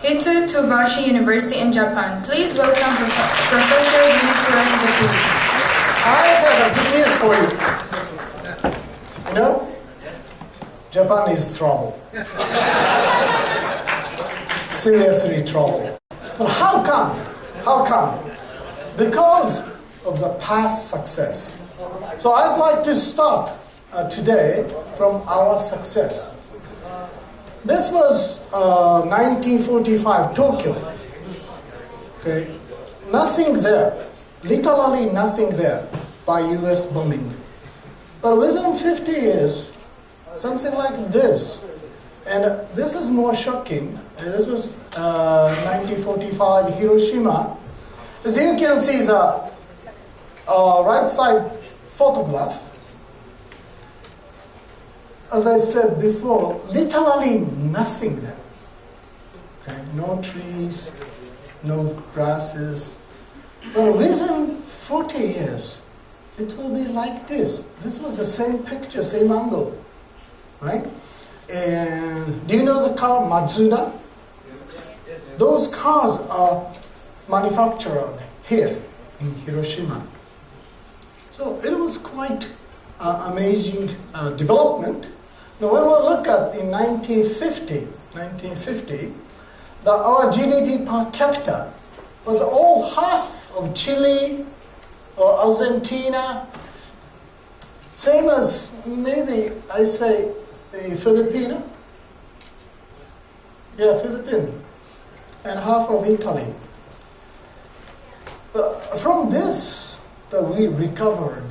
Hitto Tobashi University in Japan. Please welcome Professor Yonekura to the podium. I have a good news for you. You know, Japan is trouble. Seriously trouble. But how come? How come? Because of the past success. So I'd like to start today from our success. This was 1945 Tokyo. Okay, nothing there, literally nothing there by US bombing. But within 50 years, something like this, and this is more shocking. This was 1945 Hiroshima. As you can see the right side photograph. As I said before, literally nothing there. Okay? No trees, no grasses. But within 40 years, it will be like this. This was the same picture, same angle, right? And do you know the car Mazda? Those cars are manufactured here in Hiroshima. So it was quite amazing development. Now when we look at in 1950, our GDP per capita was all half of Chile or Argentina, same as maybe I say Filipino, Philippines, and half of Italy. But from this that we recovered,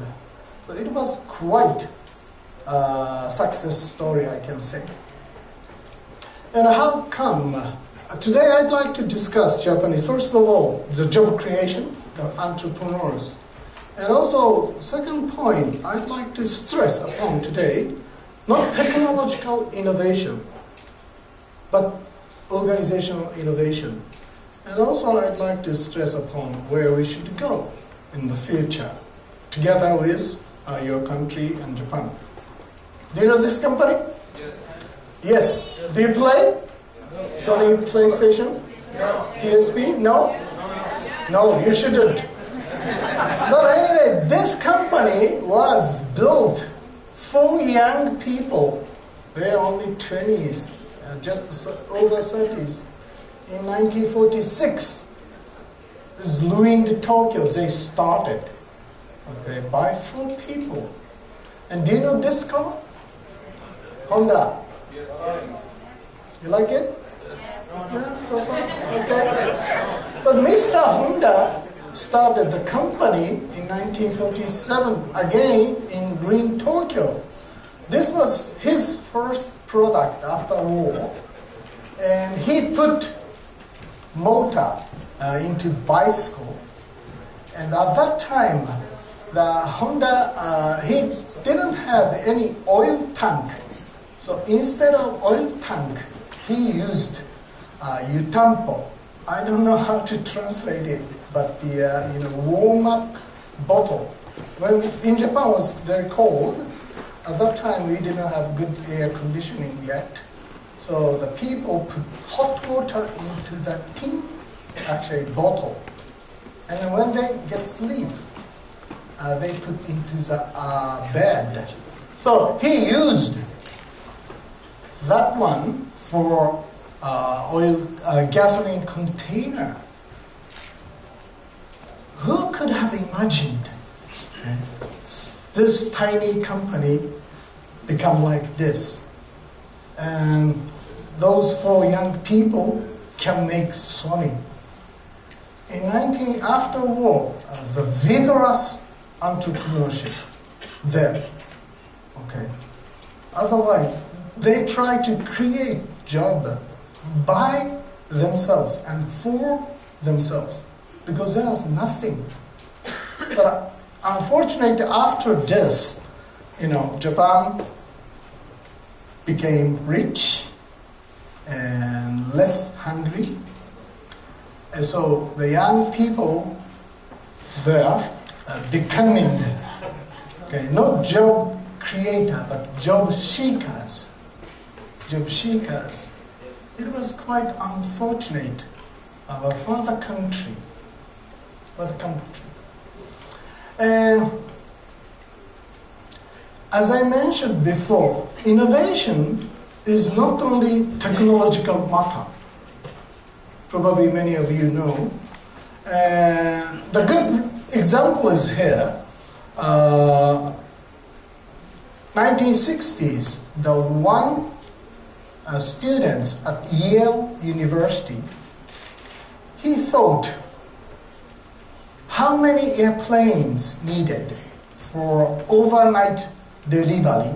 it was quite success story, I can say. And how come? Today I'd like to discuss Japanese. First of all, the job creation, the entrepreneurs. And also, second point, I'd like to stress upon today, not technological innovation, but organizational innovation. And also I'd like to stress upon where we should go in the future, together with your country and Japan. Do you know this company? Yes. Do you play? Sony PlayStation? PSP? No? No, you shouldn't. But anyway, this company was built for young people. They're only 20s, just over 30s. In 1946, this ruined Tokyo, they started. Okay, by 4 people. And do you know this car? Honda. You like it? Yeah, so far? Okay. But Mr. Honda started the company in 1947, again in Green Tokyo. This was his first product after war. And he put motor into bicycle. And at that time, the Honda, he didn't have any oil tank. So instead of oil tank, he used yutampo. I don't know how to translate it, but the warm-up bottle. When in Japan it was very cold, at that time we didn't have good air conditioning yet. So the people put hot water into the tin, actually bottle. And then when they get sleep, they put into the bed. So he used that one for gasoline container. Who could have imagined this tiny company become like this? And those 4 young people can make Sony. After war, the vigorous entrepreneurship there. Okay. Otherwise, they try to create job by themselves and for themselves because there was nothing. But unfortunately, after this, Japan became rich and less hungry. And so the young people there becoming, not job creator, but job seekers. it was quite unfortunate for the country. As I mentioned before, innovation is not only technological matter. Probably many of you know. The good example is here. 1960s, the one student at Yale University, he thought how many airplanes needed for overnight delivery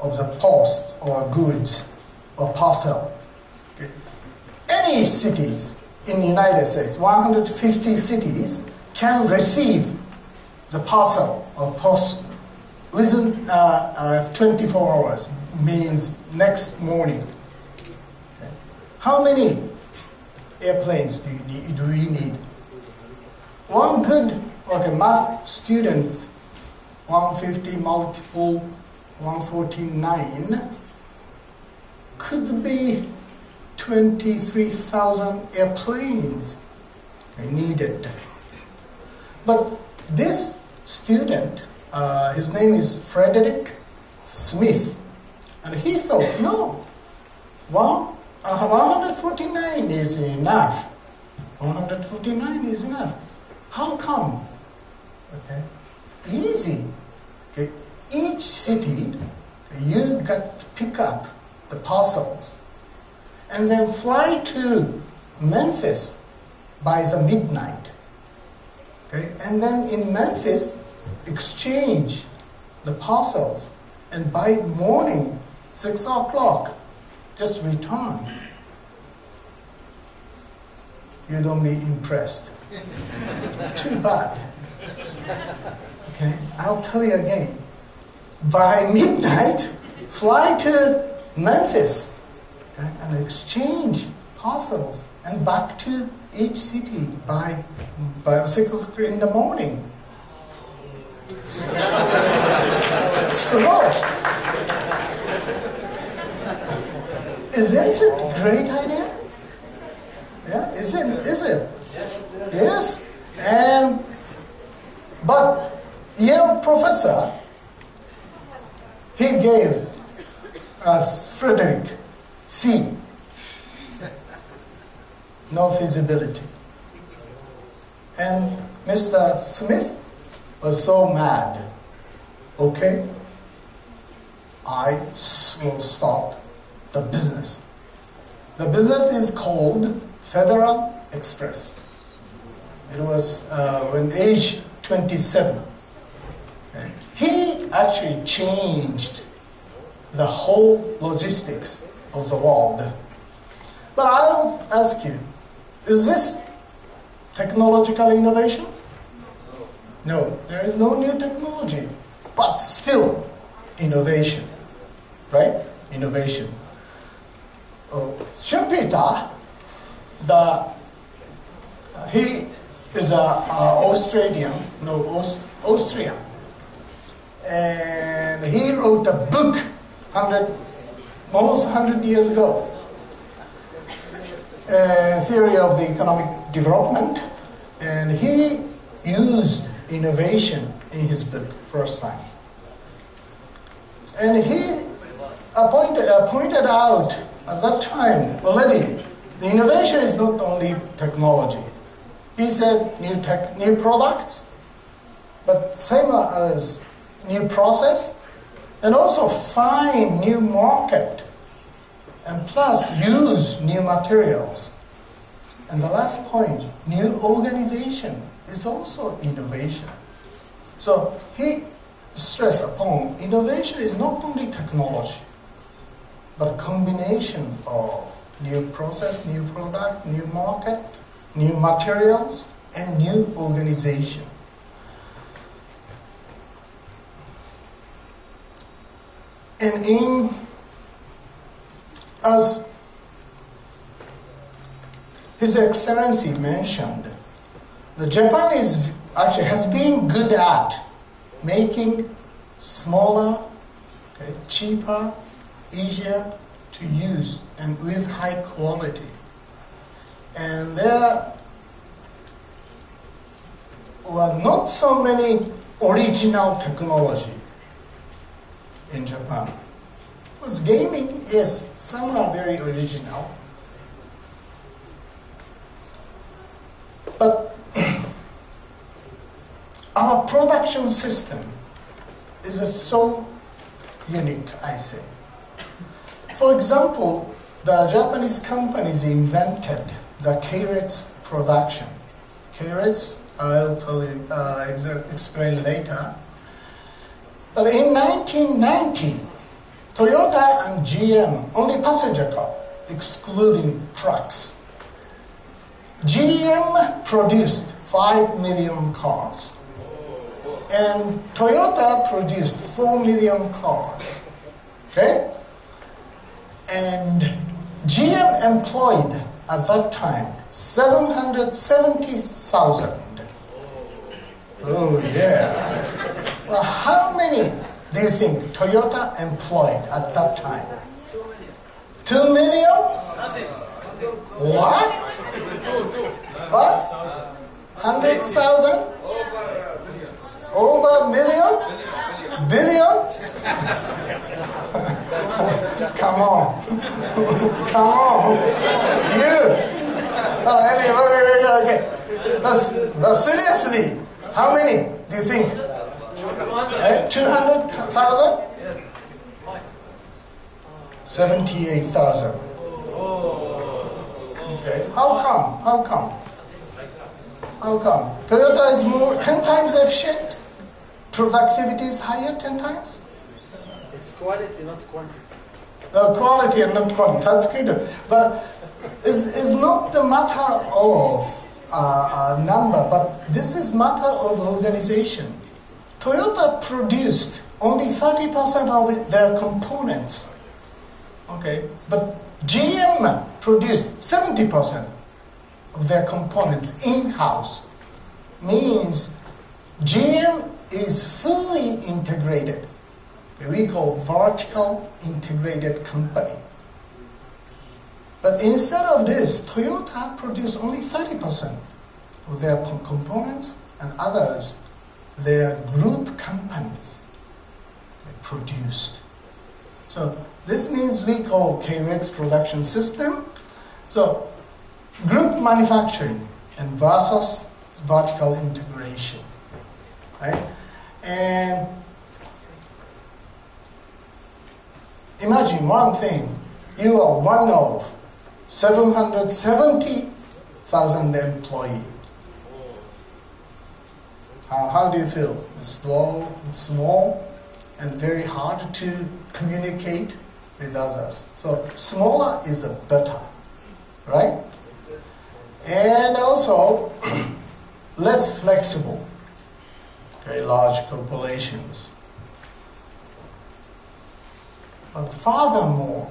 of the post or goods or parcel. Okay. Any cities in the United States, 150 cities, can receive the parcel or post within 24 hours, means next morning. Okay. How many airplanes do we need? One good math student, 150 multiple 149, could be 23,000 airplanes needed. But this student, his name is Frederick Smith, and he thought, no, 149 is enough. 149 is enough. How come? Okay, easy. Okay, each city, you got to pick up the parcels and then fly to Memphis by the midnight. Okay, and then in Memphis, exchange the parcels, and by morning, 6 o'clock, just return. You don't be impressed. Too bad. Okay, I'll tell you again. By midnight, fly to Memphis, okay, and exchange parcels and back to each city by 6 o'clock in the morning. Slow. Isn't it a great idea? Yeah, is it? Yes. But Yale professor, he gave Frederick C. No feasibility. And Mr. Smith was so mad. Okay, I will start the business. The business is called Federal Express. It was when age 27. Okay. He actually changed the whole logistics of the world. But I would ask you, is this technological innovation? No, there is no new technology, but still innovation, right? Innovation. Schumpeter, he is Austrian, and he wrote a book almost 100 years ago, Theory of the Economic Development, and he used innovation in his book first time. And he pointed out at that time already, the innovation is not only technology. He said new products, but same as new process, and also find new market, and plus use new materials. And the last point, new organization is also innovation. So he stressed upon innovation is not only technology, but a combination of new process, new product, new market, new materials, and new organization. And as His Excellency mentioned, Japan has been good at making smaller, cheaper, easier to to use and with high quality. And there were not so many original technology in Japan. Because gaming, yes, some are very original. But our production system is so unique, I say. For example, the Japanese companies invented the Keiretsu production. Keiretsu, I'll tell you, explain later. But in 1990, Toyota and GM, only passenger car, excluding trucks. GM produced 5 million cars. And Toyota produced 4 million cars. Okay? And GM employed at that time 770,000. Oh yeah. Well, how many do you think Toyota employed at that time? 2 million? What? What? 100,000? Over million? Billion? Come on. Come on. You. Oh, anyway, okay. But seriously, how many do you think? 200,000? 78,000. Okay. How come? How come? How come? Toyota is more 10 times efficient. Productivity is higher 10 times. It's quality, not quantity. Quality and not quantity. That's good. But it's not the matter of number, but this is matter of organization. Toyota produced only 30% of their components. Okay, but GM produced 70% of their components in-house. Means GM is fully integrated. We call vertical integrated company. But instead of this, Toyota produced only 30% of their components, and others, their group companies, they produced. So this means we call Keiretsu production system. So group manufacturing and versus vertical integration, right? And imagine one thing, you are one of 770,000 employees. How do you feel? Small and very hard to communicate with others. So smaller is better, right? And also less flexible. Very large corporations. But furthermore,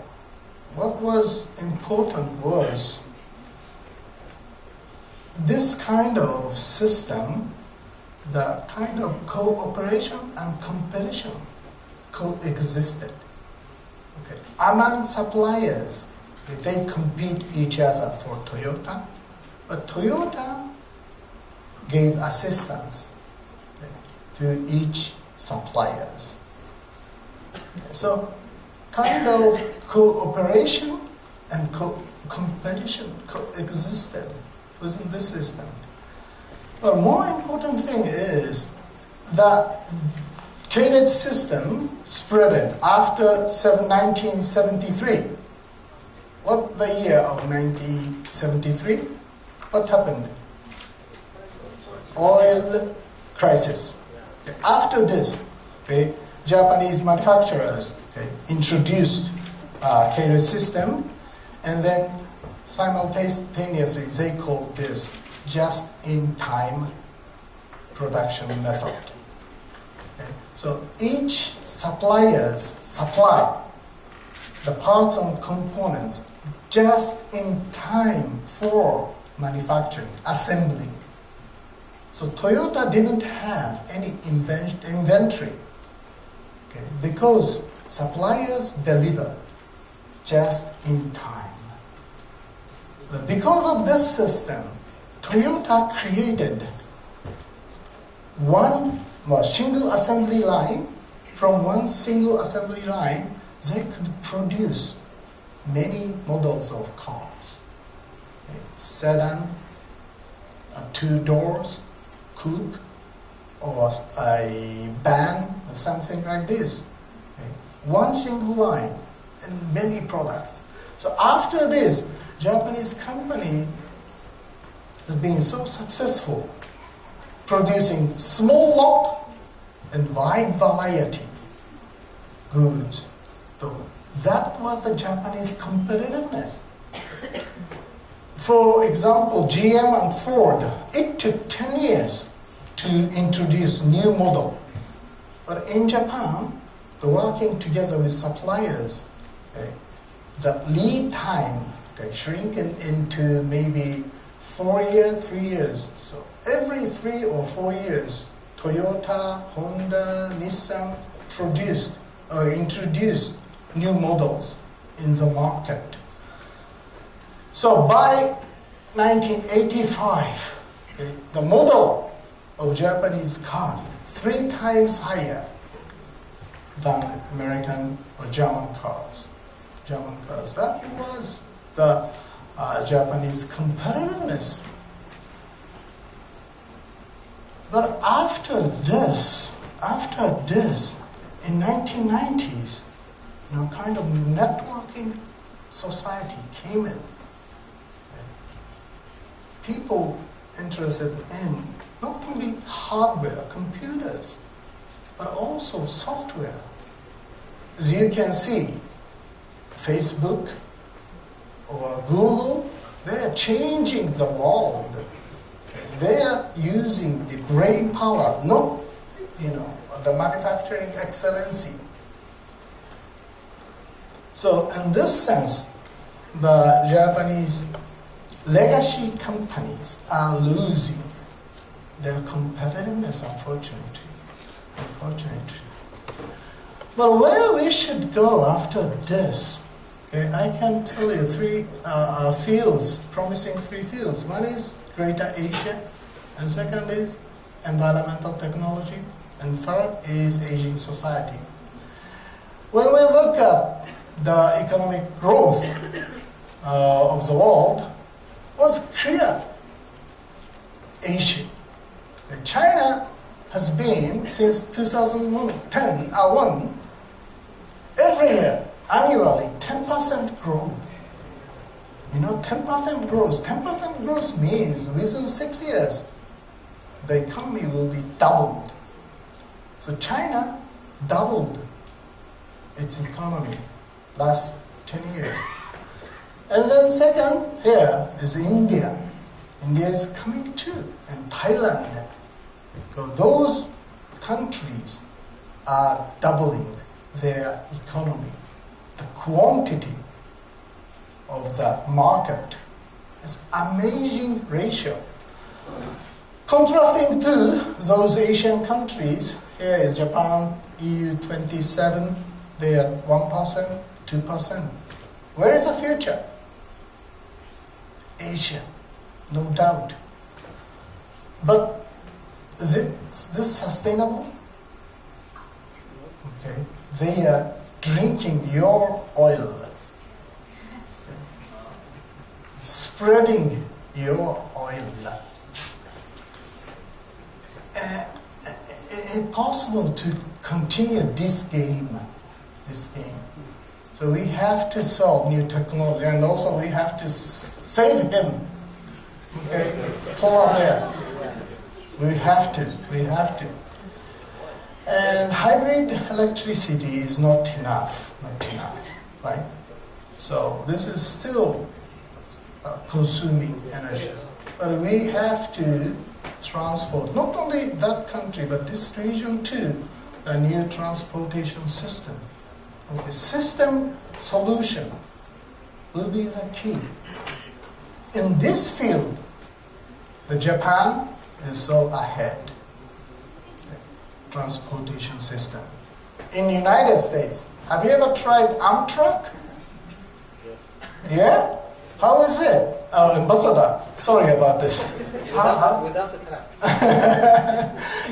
what was important was this kind of system, the kind of cooperation and competition coexisted. Okay. Among suppliers, they compete each other for Toyota, but Toyota gave assistance to each suppliers. So kind of cooperation and competition coexisted within this system. But more important thing is that Keiretsu system spread after 1973. What the year of 1973? What happened? Oil crisis. After this, okay, Japanese manufacturers introduced Keiretsu system, and then simultaneously they called this just-in-time production method. Okay. So each suppliers supply the parts and components just in time for manufacturing, assembling. So Toyota didn't have any inventory, okay, because suppliers deliver just in time. Because of this system, Toyota created one single assembly line. From one single assembly line, they could produce many models of cars. Okay. Sedan, 2 doors, coupe, or a van, or something like this. Okay. One single line and many products. So after this, Japanese company has been so successful, producing small lot and wide variety goods. So that was the Japanese competitiveness. For example, GM and Ford, it took 10 years to introduce new model. But in Japan, the working together with suppliers, okay, the lead time shrinking into maybe 4 years, 3 years. So every 3 or 4 years, Toyota, Honda, Nissan produced or introduced new models in the market. So by 1985, okay, the model of Japanese cars 3 times higher than American or German cars. That was the Japanese competitiveness. But after this, in 1990s, kind of networking society came in. People interested in not only hardware, computers, but also software. As you can see, Facebook or Google, they are changing the world. They are using the brain power, not the manufacturing excellency. So in this sense, the Japanese legacy companies are losing their competitiveness, unfortunately. But where we should go after this, okay, I can tell you 3 fields, promising 3 fields. One is Greater Asia, and second is environmental technology, and third is aging society. When we look at the economic growth of the world, was clear. Asia. China has been, since 2010, every year, annually, 10% growth. 10% growth. 10% growth means within 6 years, the economy will be doubled. So China doubled its economy last 10 years. And then second, here is India. India is coming too, and Thailand. So those countries are doubling their economy. The quantity of the market is amazing ratio. Contrasting to those Asian countries, here is Japan, EU 27, they are 1%, 2%. Where is the future? Asia, no doubt. But is this sustainable? Okay, they are drinking your oil, spreading your oil. Impossible to continue this game. So we have to solve new technology, and also we have to save him. Okay, polar bear. We have to. And hybrid electricity is not enough, right? So this is still consuming energy. But we have to transport, not only that country, but this region too, a new transportation system. Okay, system solution will be the key. In this field, the Japan is so ahead. Transportation system. In the United States, have you ever tried Amtrak? Yeah? How is it? Ambassador, sorry about this. Without the trap.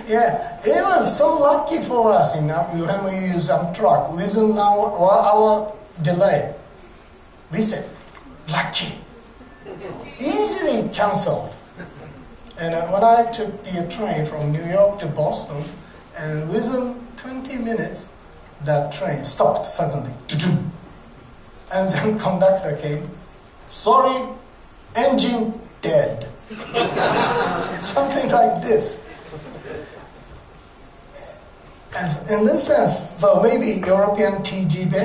Yeah, it was so lucky for us when we use Amtrak. Within now 1 hour delay, we said, lucky. Easily cancelled. And when I took the train from New York to Boston, and within 20 minutes, that train stopped suddenly. And then conductor came, sorry, engine dead. Something like this. And in this sense, so maybe European TGV,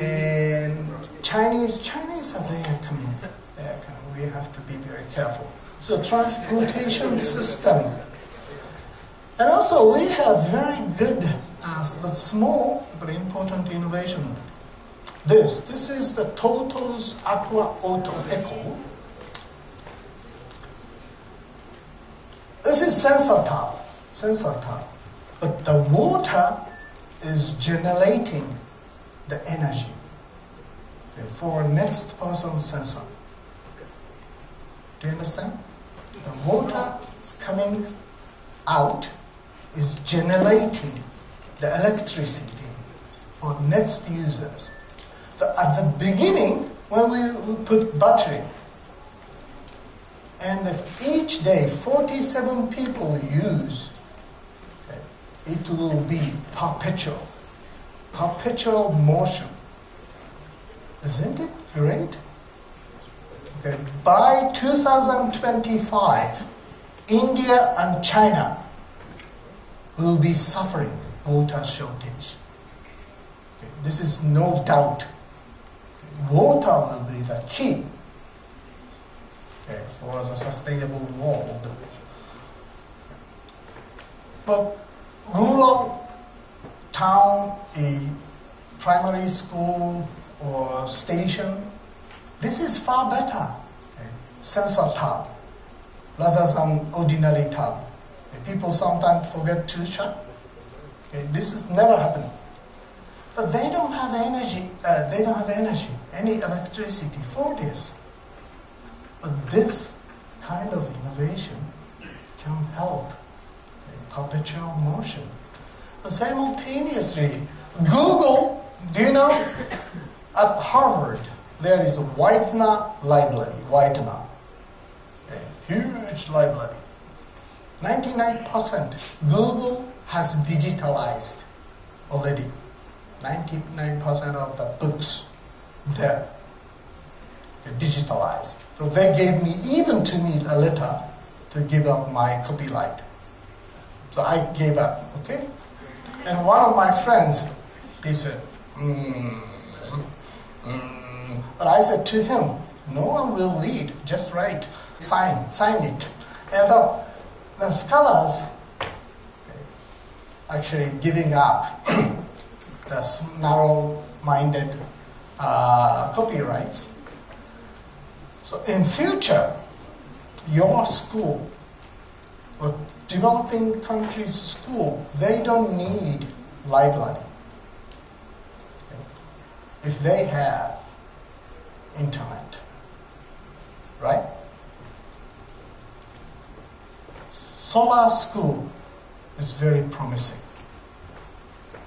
and Chinese are there coming. We have to be very careful. So transportation system. And also we have very good, but small, but important innovation. This is the Toto's Aqua Auto Eco. This is sensor tap. But the water is generating the energy for next person's sensor. Do you understand? The water is coming out, is generating the electricity for next users. So at the beginning, when we put battery, and if each day 47 people use, it will be perpetual motion. Isn't it great? Okay. By 2025, India and China will be suffering water shortage. Okay. This is no doubt. Water will be the key for the sustainable world. But rural town, a primary school or station, this is far better. Sensor tap rather than ordinary tap. People sometimes forget to shut. This has never happened. But they don't have energy. Any electricity for this. But this kind of innovation can help perpetual motion. And simultaneously, Google, do you know, at Harvard, there is a Whitener library, a huge library. 99% Google has digitalized already. 99% of the books there are digitalized. So they gave me, even to me, a letter to give up my copyright. So I gave up, okay? And one of my friends, he said, But I said to him, no one will read, just write, sign it. And the scholars actually giving up the narrow-minded copyrights. So in future, your school or developing countries' school, they don't need library. If they have internet, right? Solar school is very promising.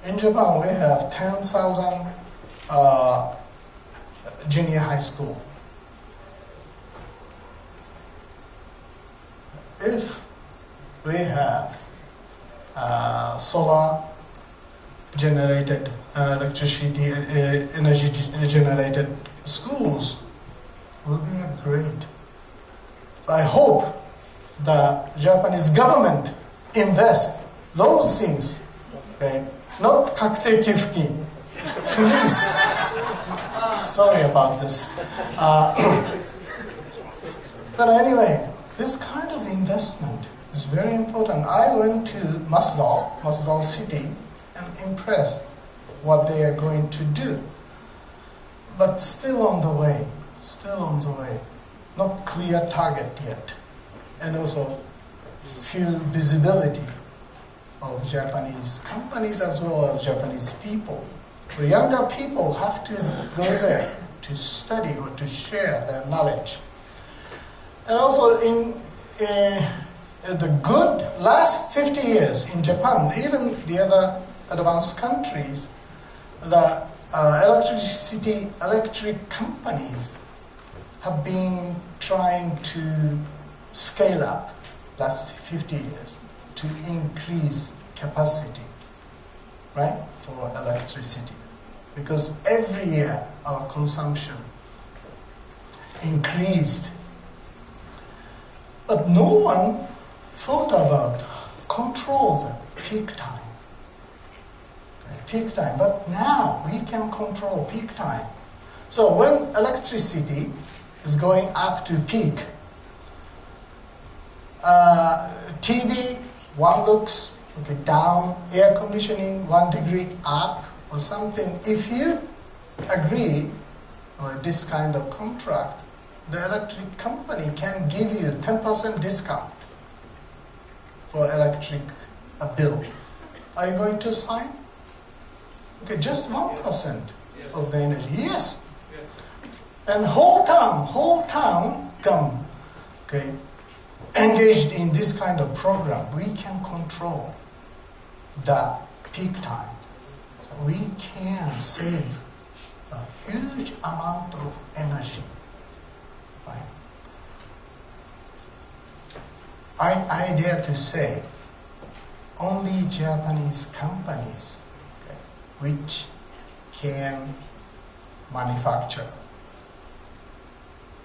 In Japan, we have 10,000 junior high school. If we have solar generated electricity, energy generated schools, will be great. So I hope the Japanese government invest those things, okay? Not kakute kyufukin, please. Sorry about this. But anyway, this kind of investment is very important. I went to Masdal city, and impressed what they are going to do. But still on the way. Not clear target yet. And also few visibility of Japanese companies as well as Japanese people. So younger people have to go there to study or to share their knowledge. And also in the good last 50 years in Japan, even the other advanced countries, the electric companies have been trying to scale up last 50 years to increase capacity, right, for electricity. Because every year our consumption increased. But no one thought about control the peak time. Okay, peak time. But now we can control peak time. So when electricity is going up to peak, TV, one looks down, air conditioning 1 degree up or something. If you agree on this kind of contract, the electric company can give you 10% discount for electric bill. Are you going to sign? Okay, just 1% of the energy. Yes. And whole town come, okay, engaged in this kind of program. We can control the peak time. So we can save a huge amount of energy. Right? I dare to say only Japanese companies, okay, which can manufacture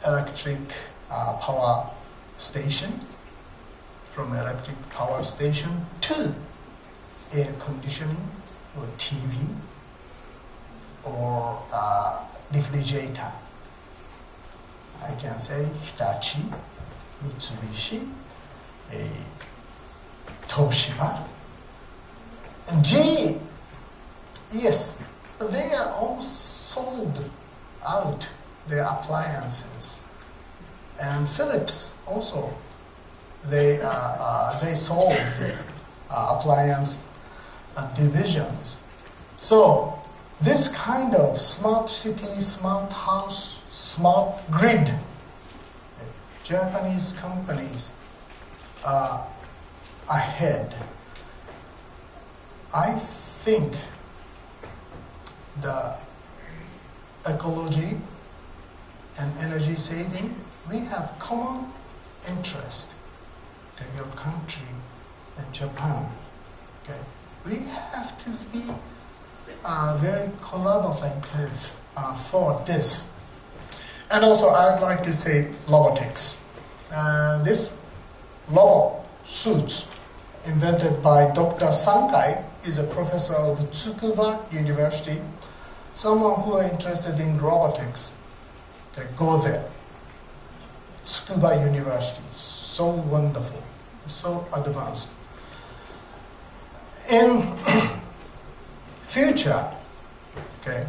electric power station, from electric power station to air conditioning or TV or refrigerator. I can say Hitachi, Mitsubishi, Toshiba, and GE. Yes, but they are all sold out their appliances. And Philips also, they sold appliance divisions. So this kind of smart city, smart house, smart grid, Japanese companies are ahead. I think the ecology and energy saving, we have common interest. Okay, your country and Japan. Okay, we have to be very collaborative for this. And also, I'd like to say robotics. This robot suits invented by Dr. Sankai is a professor of Tsukuba University. Someone who are interested in robotics, okay, go there. Tsukuba University, so wonderful, so advanced. In future, okay,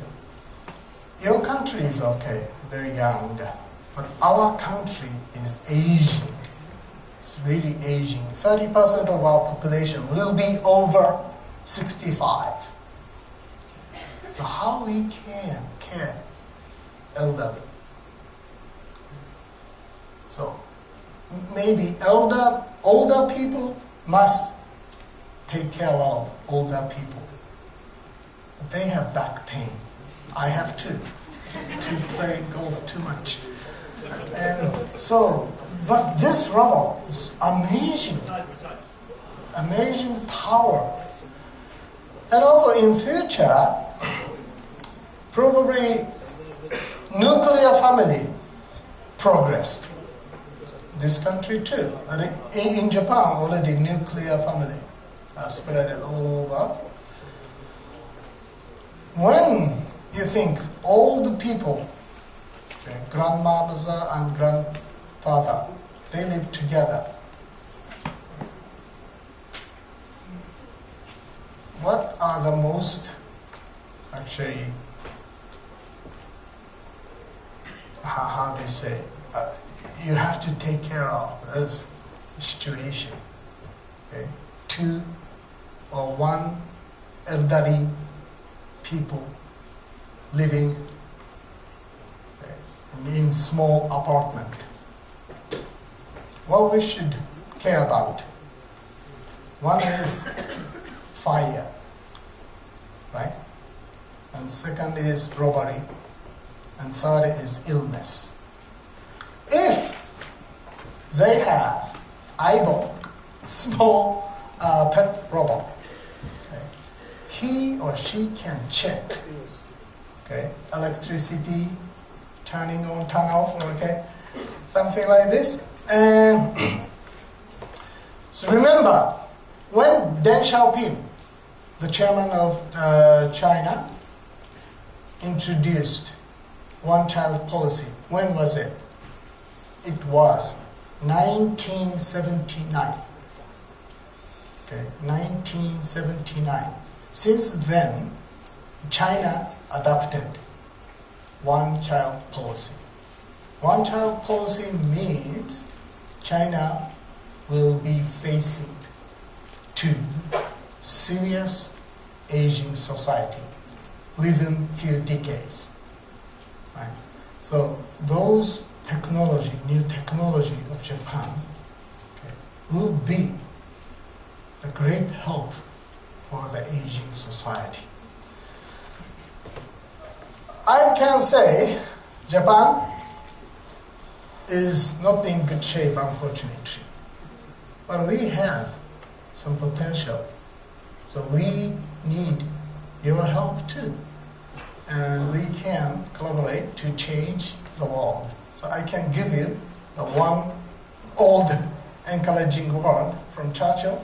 your country is okay, very young, but our country is aging. It's really aging. 30% of our population will be over 65. So how we can care elderly? So maybe older people must take care of older people. But they have back pain. I have too, to play golf too much. And so, but this robot is amazing. Amazing power. And also in future, probably nuclear family progressed. This country too. In Japan, already nuclear family spread it all over. When you think all the people, okay, grandmother and grandfather, they live together, what are the most, actually, how do you say, you have to take care of this situation. Okay? 2 or 1 elderly people living in small apartment. What we should care about? One is fire, right? And second is robbery, and third is illness. If they have eyeball, small pet robot, okay, he or she can check, okay, electricity, turning on, turn off, okay, something like this. And so remember, when Deng Xiaoping, the chairman of China, introduced one-child policy, when was it? It was 1979. Okay, 1979. Since then, China adopted one-child policy. One-child policy means China will be facing to serious aging society within few decades. Right? So those technology, new technology of Japan, okay, will be a great help for the aging society. I can say Japan is not in good shape, unfortunately. But we have some potential. So we need your help too. And we can collaborate to change the world. So I can give you the one old encouraging word from Churchill.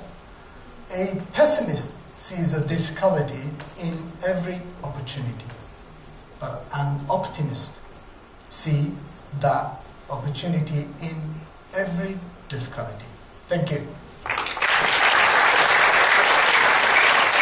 A pessimist sees a difficulty in every opportunity, but an optimist sees the opportunity in every difficulty. Thank you.